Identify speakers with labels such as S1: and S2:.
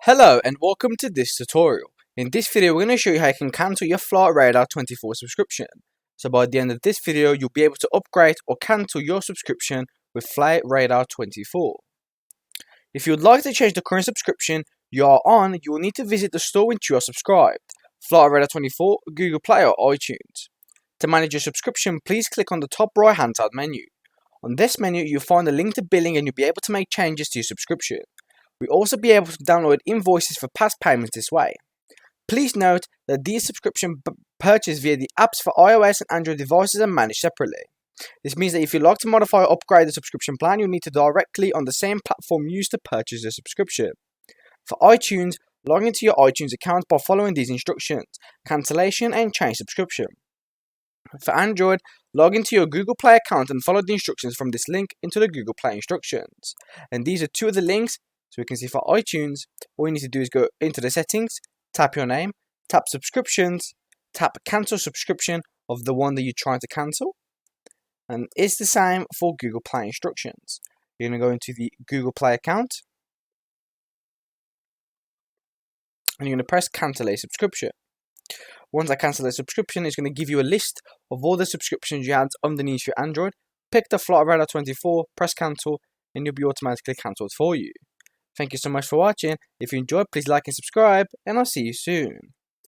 S1: Hello and welcome to this tutorial. In this video we're going to show you how you can cancel your Flightradar24 subscription. So by the end of this video you'll be able to upgrade or cancel your subscription with Flightradar24. If you would like to change the current subscription you are on, you will need to visit the store which you are subscribed, Flightradar24, Google Play or iTunes. To manage your subscription, please click on the top right hand side menu. On this menu you'll find a link to billing and you'll be able to make changes to your subscription. We'll also be able to download invoices for past payments this way. Please note that these subscriptions purchased via the apps for iOS and Android devices are managed separately. This means that if you'd like to modify or upgrade the subscription plan, you'll need to directly on the same platform used to purchase the subscription. For iTunes, log into your iTunes account by following these instructions: cancellation and change subscription. For Android, log into your Google Play account and follow the instructions from this link into the Google Play instructions. And these are two of the links. So we can see for iTunes, all you need to do is go into the settings, tap your name, tap subscriptions, tap cancel subscription of the one that you're trying to cancel. And it's the same for Google Play instructions. You're going to go into the Google Play account. And you're going to press cancel a subscription. Once I cancel a subscription, it's going to give you a list of all the subscriptions you had underneath your Android. Pick the Flightradar24, press cancel, and you'll be automatically cancelled for you. Thank you so much for watching. If you enjoyed, please like and subscribe, and I'll see you soon.